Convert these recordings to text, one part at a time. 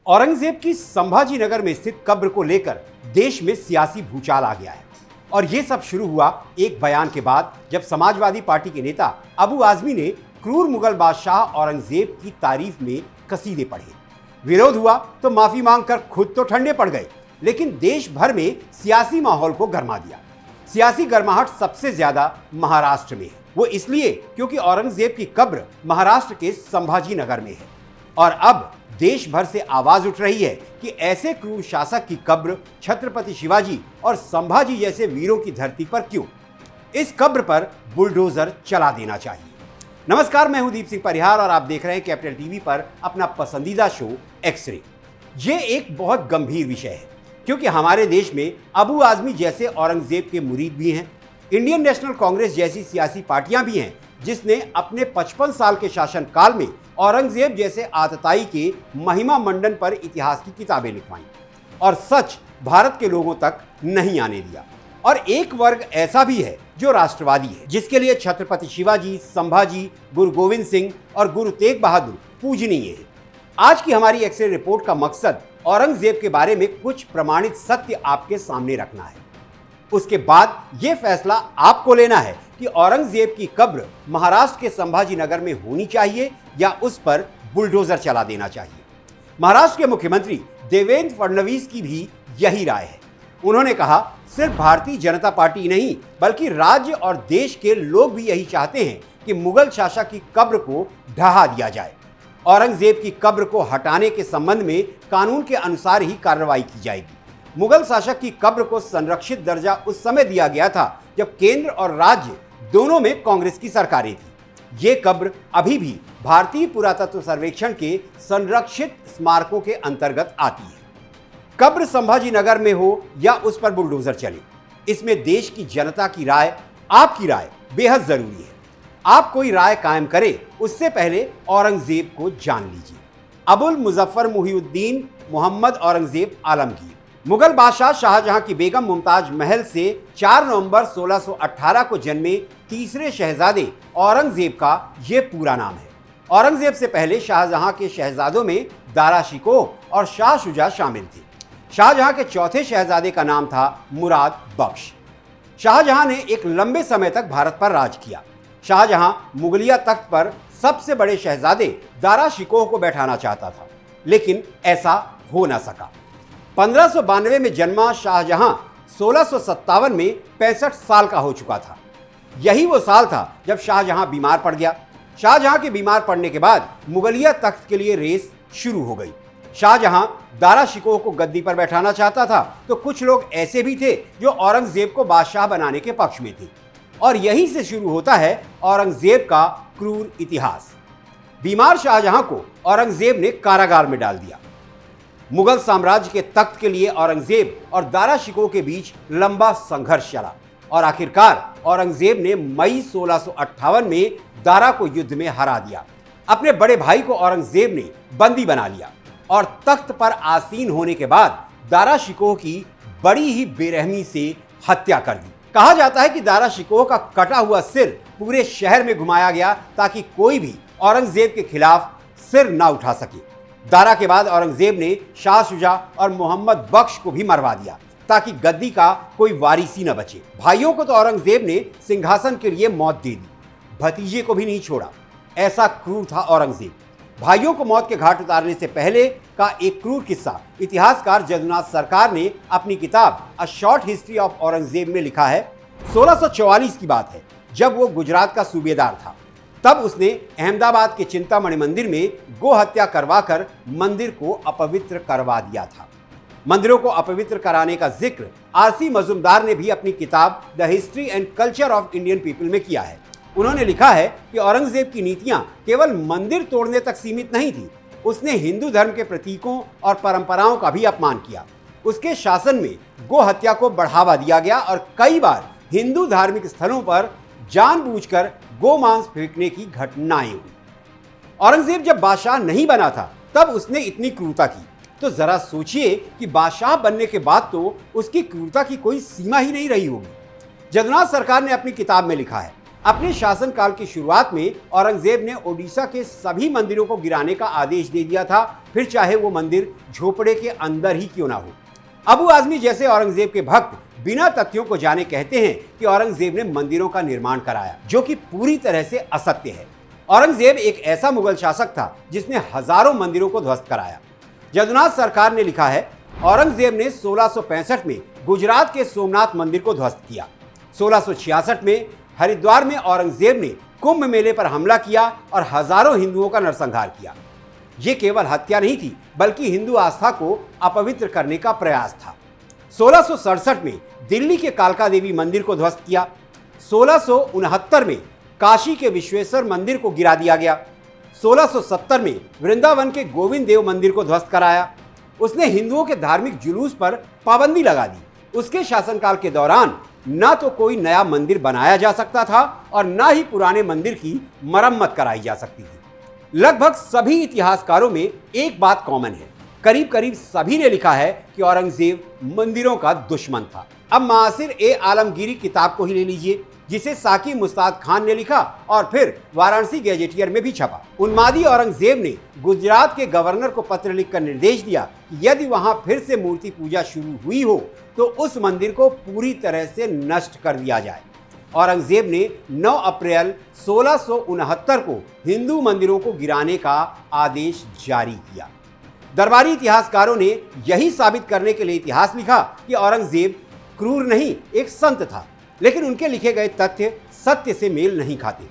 औरंगजेब की संभाजीनगर में स्थित कब्र को लेकर देश में सियासी भूचाल आ गया है और यह सब शुरू हुआ एक बयान के बाद जब समाजवादी पार्टी के नेता अबू आजमी ने क्रूर मुगल बादशाह औरंगजेब की तारीफ में कसीदे पढ़े। विरोध हुआ तो माफी मांगकर खुद तो ठंडे पड़ गए, लेकिन देश भर में सियासी माहौल को गरमा दिया। सियासी गर्माहट सबसे ज्यादा महाराष्ट्र में है। वो इसलिए क्योंकि औरंगजेब की कब्र महाराष्ट्र के संभाजीनगर में है और अब देश भर से आवाज उठ रही है कि ऐसे क्रूर शासक की कब्र छत्रपति शिवाजी और संभाजी जैसे वीरों की धरती पर क्यों? इस कब्र पर बुलडोजर चला देना चाहिए। नमस्कार, मैं हूं दीप सिंह परिहार और आप देख रहे हैं कैपिटल टीवी पर अपना पसंदीदा शो एक्स-रे। ये एक बहुत गंभीर विषय है क्योंकि हमारे देश में अबू आजमी जैसे औरंगजेब के मुरीद भी हैं, इंडियन नेशनल कांग्रेस जैसी सियासी पार्टियां भी हैं जिसने अपने 55 साल के शासनकाल में औरंगजेब जैसे आतताई के महिमा मंडन पर इतिहास की किताबें लिखवाई और सच भारत के लोगों तक नहीं आने दिया। और एक वर्ग ऐसा भी है जो राष्ट्रवादी है, जिसके लिए छत्रपति शिवाजी, संभाजी, गुरु गोविंद सिंह और गुरु तेग बहादुर पूजनीय है। आज की हमारी एक्स-रे रिपोर्ट का मकसद औरंगजेब के बारे में कुछ प्रमाणित सत्य आपके सामने रखना है। उसके बाद यह फैसला आपको लेना है कि औरंगजेब की कब्र महाराष्ट्र के संभाजीनगर में होनी चाहिए या उस पर बुलडोजर चला देना चाहिए। महाराष्ट्र के मुख्यमंत्री देवेंद्र फडणवीस की भी यही राय है। उन्होंने कहा, सिर्फ भारतीय जनता पार्टी नहीं बल्कि राज्य और देश के लोग भी यही चाहते हैं कि मुगल शासक की कब्र को ढहा दिया जाए। औरंगजेब की कब्र को हटाने के संबंध में कानून के अनुसार ही कार्रवाई की जाएगी। मुगल शासक की कब्र को संरक्षित दर्जा उस समय दिया गया था जब केंद्र और राज्य दोनों में कांग्रेस की सरकारें थी। ये कब्र अभी भी भारतीय पुरातत्व सर्वेक्षण के संरक्षित स्मारकों के अंतर्गत आती है। कब्र संभाजीनगर में हो या उस पर बुलडोजर चले, इसमें देश की जनता की राय, आपकी राय बेहद जरूरी है। आप कोई राय कायम करें उससे पहले औरंगजेब को जान लीजिए। अबुल मुजफ्फर मुहिउद्दीन मोहम्मद औरंगजेब आलमगीर मुगल बादशाह शाहजहां की बेगम मुमताज महल से 4 नवंबर 1618 को जन्मे तीसरे शहजादे औरंगजेब का ये पूरा नाम है। औरंगजेब से पहले शाहजहां के शहजादों में दारा शिकोह और शाह शुजा शामिल थे। शाहजहां के चौथे शहजादे का नाम था मुराद बख्श। शाहजहां ने एक लंबे समय तक भारत पर राज किया। शाहजहां मुगलिया तख्त पर सबसे बड़े शहजादे दारा शिकोह को बैठाना चाहता था, लेकिन ऐसा हो न सका। 1592 में जन्मा शाहजहां 1657 में 65 साल का हो चुका था। यही वो साल था जब शाहजहां बीमार पड़ गया। शाहजहां के बीमार पड़ने के बाद मुगलिया तख्त के लिए रेस शुरू हो गई। शाहजहां दारा शिकोह को गद्दी पर बैठाना चाहता था तो कुछ लोग ऐसे भी थे जो औरंगजेब को बादशाह बनाने के पक्ष में थे। और यहीं से शुरू होता है औरंगजेब का क्रूर इतिहास। बीमार शाहजहां को औरंगजेब ने कारागार में डाल दिया। मुगल साम्राज्य के तख्त के लिए औरंगजेब और दारा शिकोह के बीच लंबा संघर्ष चला और आखिरकार औरंगजेब ने मई 1658 में दारा को युद्ध में हरा दिया। अपने बड़े भाई को औरंगजेब ने बंदी बना लिया और तख्त पर आसीन होने के बाद दारा शिकोह की बड़ी ही बेरहमी से हत्या कर दी। कहा जाता है कि दारा शिकोह का कटा हुआ सिर पूरे शहर में घुमाया गया ताकि कोई भी औरंगजेब के खिलाफ सिर ना उठा सके। दारा के बाद औरंगजेब ने शाह शुजा और मोहम्मद बख्श को भी मरवा दिया ताकि गद्दी का कोई वारिसी न बचे। भाइयों को तो औरंगजेब ने सिंहासन के लिए मौत दे दी, भतीजे को भी नहीं छोड़ा। ऐसा क्रूर था औरंगजेब। भाइयों को मौत के घाट उतारने से पहले का एक क्रूर किस्सा इतिहासकार जदुनाथ सरकार ने अपनी किताब a short history of Aurangzeb में लिखा है। 1644 की बात है, जब वो गुजरात का सूबेदार था। तब उसने अहमदाबाद के चिंतामणि मंदिर में गो हत्या करवाकर मंदिर को अपवित्र करवा दिया था। मंदिरों को अपवित्र कराने का जिक्र आरसी मजूमदार ने भी अपनी किताब the history and culture of Indian people में किया है। उन्होंने लिखा है कि औरंगजेब की नीतियां केवल मंदिर तोड़ने तक सीमित नहीं थी, उसने हिंदू धर्म के प्रतीकों और परंपराओं का भी अपमान किया। उसके शासन में गो हत्या को बढ़ावा दिया गया और कई बार हिंदू धार्मिक स्थलों पर जानबूझकर गोमांस फेंकने की घटनाएं हुई। औरंगजेब जब बादशाह नहीं बना था तब उसने इतनी क्रूरता की, तो जरा सोचिए कि बादशाह बनने के बाद तो उसकी क्रूरता की कोई सीमा ही नहीं रही होगी। जदुनाथ सरकार ने अपनी किताब में लिखा है, अपने शासनकाल की शुरुआत में औरंगजेब ने ओडिशा के सभी मंदिरों को गिराने का आदेश दे दिया था, फिर चाहे वो मंदिर झोपड़े के अंदर ही क्यों ना हो। अबू आजमी जैसे औरंगजेब के भक्त बिना तथ्यों को जाने कहते हैं कि औरंगजेब ने मंदिरों का निर्माण कराया, जो कि पूरी तरह से असत्य है। औरंगजेब एक ऐसा मुगल शासक था जिसने हजारों मंदिरों को ध्वस्त कराया। जदुनाथ सरकार ने लिखा है, औरंगजेब ने 1665 में गुजरात के सोमनाथ मंदिर को ध्वस्त किया। 1666 में हरिद्वार में औरंगजेब ने कुंभ मेले पर हमला किया और हजारों हिंदुओं का नरसंहार किया। ये केवल हत्या नहीं थी, बल्कि हिंदू आस्था को अपवित्र करने का प्रयास था। 1667 में दिल्ली के कालका देवी मंदिर को ध्वस्त किया। 1669 में काशी के विश्वेश्वर मंदिर को गिरा दिया गया। 1670 में वृंदावन के गोविंद देव मंदिर को ध्वस्त कराया। उसने हिंदुओं के धार्मिक जुलूस पर पाबंदी लगा दी। उसके शासनकाल के दौरान न तो कोई नया मंदिर बनाया जा सकता था और न ही पुराने मंदिर की मरम्मत कराई जा सकती थी। लगभग सभी इतिहासकारों में एक बात कॉमन है, करीब करीब सभी ने लिखा है कि औरंगजेब मंदिरों का दुश्मन था। अब मासिर ए आलमगीरी किताब को ही ले लीजिए, जिसे साकी मुस्ताद खान ने लिखा और फिर वाराणसी गैजेटियर में भी छपा। उन्मादी औरंगजेब ने गुजरात के गवर्नर को पत्र लिखकर निर्देश दिया कि यदि वहां फिर से मूर्ति पूजा शुरू हुई हो तो उस मंदिर को पूरी तरह से नष्ट कर दिया जाए। औरंगजेब ने 9 अप्रैल 1669 को हिंदू मंदिरों को गिराने का आदेश जारी किया। दरबारी इतिहासकारों ने यही साबित करने के लिए इतिहास लिखा कि औरंगजेब क्रूर नहीं, एक संत था, लेकिन उनके लिखे गए तथ्य सत्य से मेल नहीं खाते।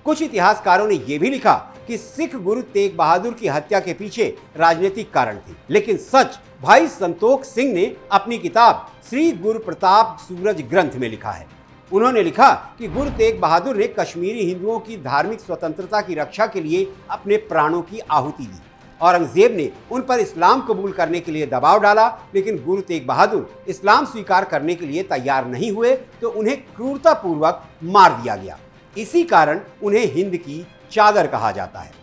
कुछ इतिहासकारों ने यह भी लिखा कि सिख गुरु तेग बहादुर की हत्या के पीछे राजनीतिक कारण थे, लेकिन सच भाई संतोख सिंह ने अपनी किताब श्री गुरु प्रताप सूरज ग्रंथ में लिखा है। उन्होंने लिखा कि गुरु तेग बहादुर ने कश्मीरी हिंदुओं की धार्मिक स्वतंत्रता की रक्षा के लिए अपने प्राणों की आहुति दी। औरंगजेब ने उन पर इस्लाम कबूल करने के लिए दबाव डाला, लेकिन गुरु तेग बहादुर इस्लाम स्वीकार करने के लिए तैयार नहीं हुए तो उन्हें क्रूरतापूर्वक मार दिया गया। इसी कारण उन्हें हिंद की चादर कहा जाता है।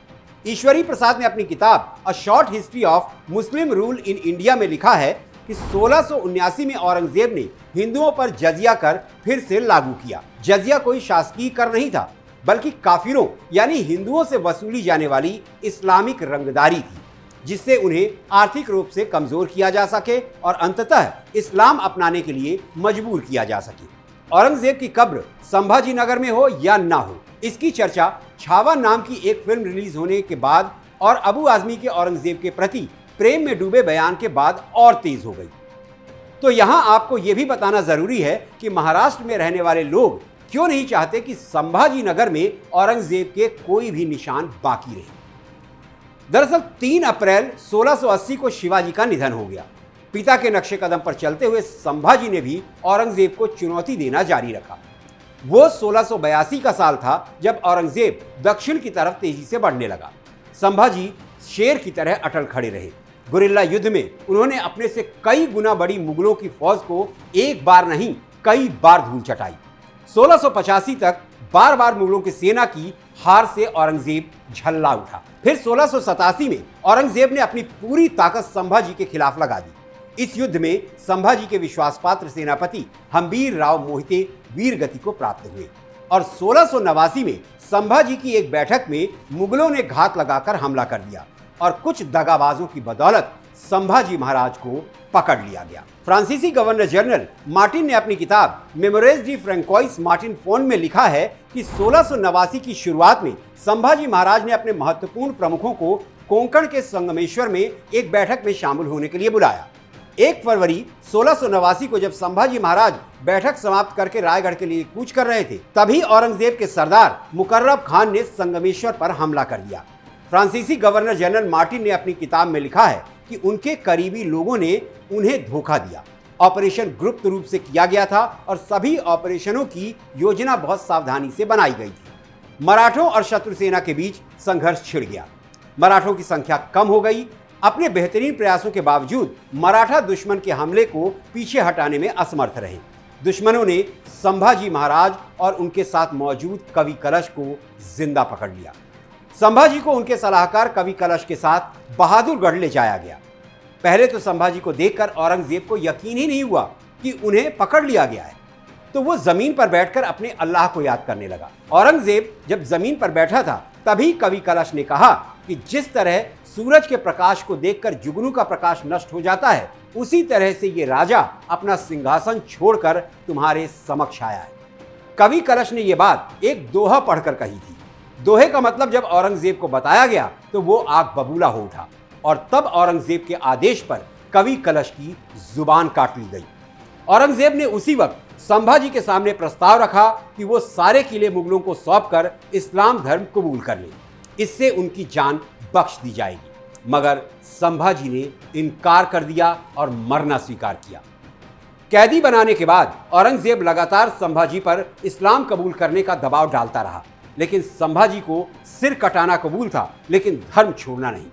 ईश्वरी प्रसाद ने अपनी किताब a short history of Muslim rule in India में लिखा है कि 1679 में औरंगजेब ने हिंदुओं पर जजिया कर फिर से लागू किया। जजिया कोई शासकीय कर नहीं था, बल्कि काफिरों यानी हिंदुओं से वसूली जाने वाली इस्लामिक रंगदारी थी, जिससे उन्हें आर्थिक रूप से कमजोर किया जा सके और अंततः इस्लाम अपनाने के लिए मजबूर किया जा सके। औरंगजेब की कब्र संभाजी नगर में हो या ना हो, इसकी चर्चा छावा नाम की एक फिल्म रिलीज होने के बाद और अबू आजमी के औरंगजेब के प्रति प्रेम में डूबे बयान के बाद और तेज हो गई। तो यहां आपको यह भी बताना जरूरी है कि महाराष्ट्र में रहने वाले लोग क्यों नहीं चाहते कि संभाजी नगर में औरंगजेब के कोई भी निशान बाकी रहे। दरअसल 3 अप्रैल 1680 को शिवाजी का निधन हो गया। पिता के नक्शे कदम पर चलते हुए संभाजी ने भी औरंगजेब को चुनौती देना जारी रखा। वो 1682 का साल था जब औरंगजेब दक्षिण की तरफ तेजी से बढ़ने लगा। संभाजी शेर की तरह अटल खड़े रहे। गुरिल्ला युद्ध में उन्होंने अपने से कई गुना बड़ी मुगलों की फौज को एक बार नहीं कई बार धूल चटाई। 1685 तक बार बार मुगलों की सेना की हार से औरंगजेब झल्ला उठा। फिर 1687 में औरंगजेब ने अपनी पूरी ताकत संभाजी के खिलाफ लगा दी। इस युद्ध में संभाजी के विश्वास पात्र सेनापति हम्बीर राव मोहिते वीर गति को प्राप्त हुए और 1689 में संभाजी की एक बैठक में मुगलों ने घात लगाकर हमला कर दिया और कुछ दगाबाजों की बदौलत संभाजी महाराज को पकड़ लिया गया। फ्रांसीसी गवर्नर जनरल मार्टिन ने अपनी किताब memories D François Martin phone में लिखा है कि 1689 की शुरुआत में संभाजी महाराज ने अपने महत्वपूर्ण प्रमुखों को कोंकण के संगमेश्वर में एक बैठक में शामिल होने के लिए बुलाया। 1 फरवरी 1689 को जब संभाजी महाराज बैठक समाप्त करके रायगढ़ के लिए कूच कर रहे थे, तभी औरंगजेब के सरदार मुकर्रब खान ने संगमेश्वर पर हमला कर दिया। फ्रांसीसी गवर्नर जनरल मार्टिन ने अपनी किताब में लिखा है कि उनके करीबी लोगों ने उन्हें धोखा दिया। ऑपरेशन गुप्त रूप से किया गया था और सभी ऑपरेशनों की योजना बहुत सावधानी से बनाई गई थी। मराठों और शत्रु सेना के बीच संघर्ष छिड़ गया। मराठों की संख्या कम हो गई। अपने बेहतरीन प्रयासों के बावजूद मराठा दुश्मन के हमले को पीछे हटाने में असमर्थ रहे। दुश्मनों ने संभाजी महाराज और उनके साथ मौजूद कवि कलश को जिंदा पकड़ लिया। संभाजी को उनके सलाहकार कवि कलश के साथ बहादुरगढ़ ले जाया गया। पहले तो संभाजी को देखकर औरंगजेब को यकीन ही नहीं हुआ कि उन्हें पकड़ लिया गया है। तो वो जमीन पर बैठकर अपने अल्लाह को याद करने लगा। औरंगजेब जब जमीन पर बैठा था तभी कवि कलश ने कहा कि जिस तरह सूरज के प्रकाश को देखकर जुगनू का प्रकाश नष्ट हो जाता है, उसी तरह से ये राजा अपना सिंहासन छोड़कर तुम्हारे समक्ष आया है। कवि कलश ने यह बात एक दोहा पढ़कर कही थी। दोहे का मतलब जब औरंगजेब को बताया गया तो वो आग बबूला हो उठा और तब औरंगजेब के आदेश पर कवि कलश की जुबान काट ली गई। औरंगजेब ने उसी वक्त संभाजी के सामने प्रस्ताव रखा कि वो सारे किले मुगलों को सौंपकर इस्लाम धर्म कबूल कर लें, इससे उनकी जान बख्श दी जाएगी। मगर संभाजी ने इनकार कर दिया और मरना स्वीकार किया। कैदी बनाने के बाद औरंगजेब लगातार संभाजी पर इस्लाम कबूल करने का दबाव डालता रहा, लेकिन संभाजी को सिर कटाना कबूल था लेकिन धर्म छोड़ना नहीं।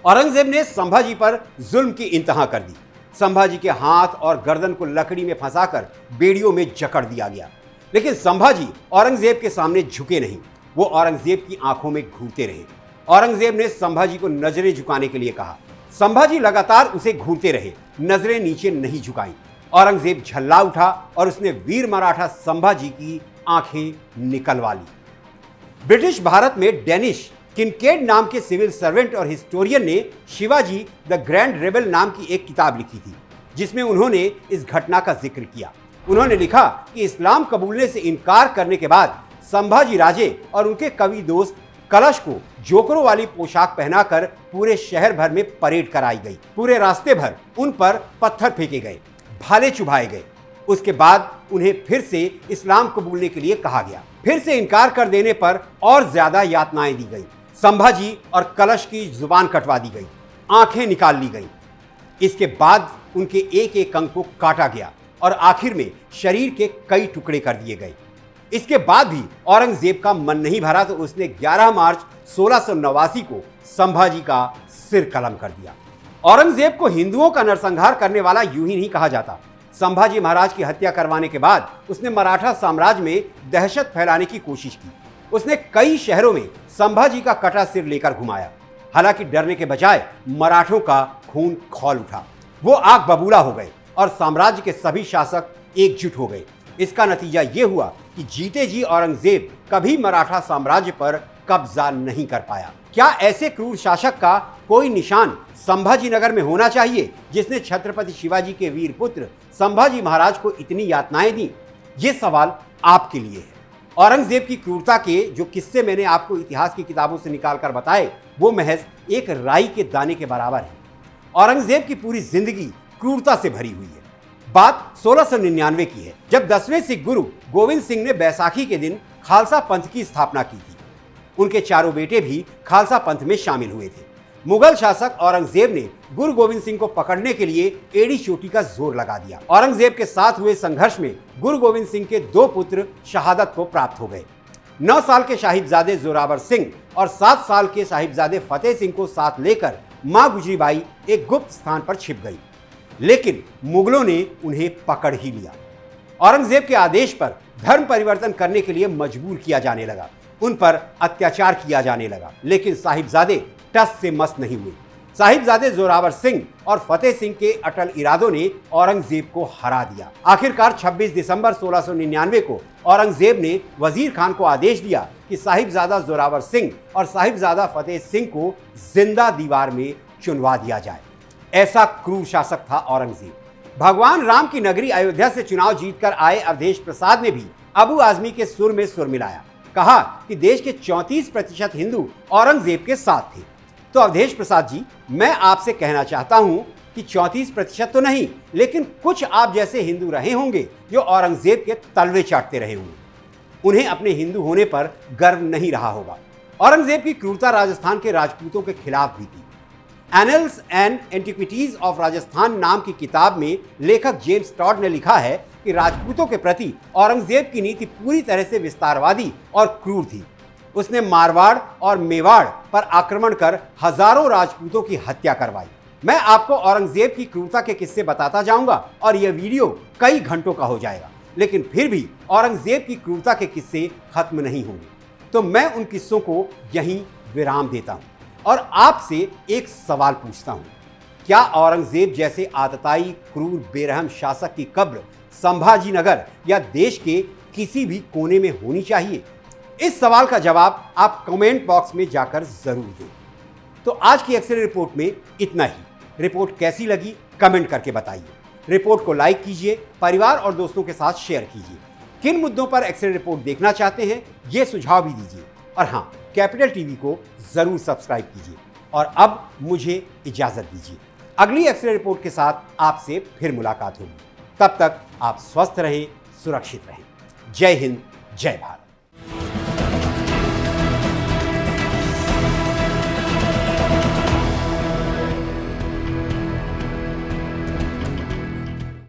औरंगजेब ने संभाजी पर जुल्म की इंतहा कर दी। संभाजी के हाथ और गर्दन को लकड़ी में फंसाकर बेड़ियों में जकड़ दिया गया, लेकिन संभाजी औरंगजेब के सामने झुके नहीं। वो औरंगजेब की आंखों में घूरते रहे। औरंगजेब ने संभाजी को नजरें झुकाने के लिए कहा। संभाजी लगातार उसे घूरते रहे, नजरें नीचे नहीं झुकाई। औरंगजेब झल्ला उठा और उसने वीर मराठा संभाजी की आंखें निकलवा ली। ब्रिटिश भारत में डेनिश किनकेड नाम के सिविल सर्वेंट और हिस्टोरियन ने शिवाजी द ग्रैंड रेबल नाम की एक किताब लिखी थी, जिसमें उन्होंने इस घटना का जिक्र किया। उन्होंने लिखा कि इस्लाम कबूलने से इनकार करने के बाद संभाजी राजे और उनके कवि दोस्त कलश को जोकरों वाली पोशाक पहनाकर पूरे शहर भर में परेड कराई गई। पूरे रास्ते भर उन पर पत्थर फेंके गए, भाले चुभाए गए। उसके बाद उन्हें फिर से इस्लाम कबूलने के लिए कहा गया। फिर से इनकार कर देने पर और ज्यादा यातनाएं दी गई। संभाजी और कलश की जुबान कटवा दी गई, आंखें निकाल ली गई। इसके बाद उनके एक एक अंग को काटा गया और आखिर में शरीर के कई टुकड़े कर दिए गए। इसके बाद भी औरंगजेब का मन नहीं भरा तो उसने 11 मार्च 1689 को संभाजी का सिर कलम कर दिया। औरंगजेब को हिंदुओं का नरसंहार करने वाला यूं ही नहीं कहा जाता। संभाजी महाराज की हत्या करवाने के बाद उसने मराठा साम्राज्य में दहशत फैलाने की कोशिश की। उसने कई शहरों में संभाजी का कटा सिर लेकर घुमाया। हालांकि डरने के बजाय मराठों का खून खौल उठा। वो आग बबूला हो गए और साम्राज्य के सभी शासक एकजुट हो गए। इसका नतीजा ये हुआ कि जीते जी औरंगजेब कभी मराठा साम्राज्य पर कब्जा नहीं कर पाया। क्या ऐसे क्रूर शासक का कोई निशान संभाजी नगर में होना चाहिए जिसने छत्रपति शिवाजी के वीर पुत्र संभाजी महाराज को इतनी यातनाएं दी? ये सवाल आपके लिए है। औरंगजेब की क्रूरता के जो किस्से मैंने आपको इतिहास की किताबों से निकालकर बताए, वो महज एक राई के दाने के बराबर है। औरंगजेब की पूरी जिंदगी क्रूरता से भरी हुई है। बात 1699 की है, जब 10वें सिख गुरु गोविंद सिंह ने बैसाखी के दिन खालसा पंथ की स्थापना की थी। उनके चारों बेटे भी खालसा पंथ में शामिल हुए थे। मुगल शासक औरंगजेब ने गुरु गोविंद सिंह को पकड़ने के लिए एड़ी चोटी का जोर लगा दिया। औरंगजेब के साथ हुए संघर्ष में गुरु गोविंद सिंह के 2 पुत्र शहादत को प्राप्त हो गए। 9 साल के साहिबजादे जोरावर सिंह और 7 साल के साहिबजादे फतेह सिंह को साथ लेकर मां गुजरीबाई एक गुप्त स्थान पर छिप गई, लेकिन मुगलों ने उन्हें पकड़ ही लिया। औरंगजेब के आदेश पर धर्म परिवर्तन करने के लिए मजबूर किया जाने लगा। उन पर अत्याचार किया जाने लगा, लेकिन साहिबजादे टस से मस नहीं हुए। साहिबजादे जोरावर सिंह और फतेह सिंह के अटल इरादों ने औरंगजेब को हरा दिया। आखिरकार 26 दिसंबर 1699 को औरंगजेब ने वजीर खान को आदेश दिया कि साहिबजादा जोरावर सिंह और साहिबजादा फतेह सिंह को जिंदा दीवार में चुनवा दिया जाए। ऐसा क्रूर शासक था औरंगजेब। भगवान राम की नगरी अयोध्या से चुनाव जीतकर आए अवधेश प्रसाद ने भी अबू आजमी के सुर में सुर मिलाया। कहा कि देश के 34% हिंदू औरंगजेब के साथ थे। तो अवधेश प्रसाद जी, मैं आपसे कहना चाहता हूं कि 34% तो नहीं, लेकिन कुछ आप जैसे हिंदू रहे होंगे जो औरंगजेब के तलवे चाटते रहे होंगे। उन्हें अपने हिंदू होने पर गर्व नहीं रहा होगा। औरंगजेब की क्रूरता राजस्थान के राजपूतों के खिलाफ भी थी। Annuls and antiquities of Rajasthan नाम की किताब में लेखक जेम्स टॉड ने लिखा है कि राजपूतों के प्रति औरंगजेब की नीति पूरी तरह से विस्तारवादी और क्रूर थी। उसने मारवाड़ और मेवाड़ पर आक्रमण कर हजारों राजपूतों की हत्या करवाई। मैं आपको औरंगजेब की क्रूरता के किस्से बताता जाऊंगा और यह वीडियो कई घंटों का हो जाएगा, लेकिन फिर भी औरंगजेब की क्रूरता के किस्से खत्म नहीं होंगे। तो मैं उन किस्सों को यहीं विराम देता हूं और आपसे एक सवाल पूछता हूं। क्या औरंगजेब जैसे आतताई, क्रूर, बेरहम शासक की कब्र संभाजीनगर या देश के किसी भी कोने में होनी चाहिए? इस सवाल का जवाब आप कमेंट बॉक्स में जाकर जरूर दें। तो आज की एक्सरे रिपोर्ट में इतना ही। रिपोर्ट कैसी लगी कमेंट करके बताइए। रिपोर्ट को लाइक कीजिए, परिवार और दोस्तों के साथ शेयर कीजिए। किन मुद्दों पर एक्सरे रिपोर्ट देखना चाहते हैं ये सुझाव भी दीजिए। और हाँ, कैपिटल टीवी को जरूर सब्सक्राइब कीजिए। और अब मुझे इजाजत दीजिए। अगली एक्सरे रिपोर्ट के साथ आपसे फिर मुलाकात होगी। तब तक आप स्वस्थ रहें, सुरक्षित रहें। जय हिंद, जय भारत।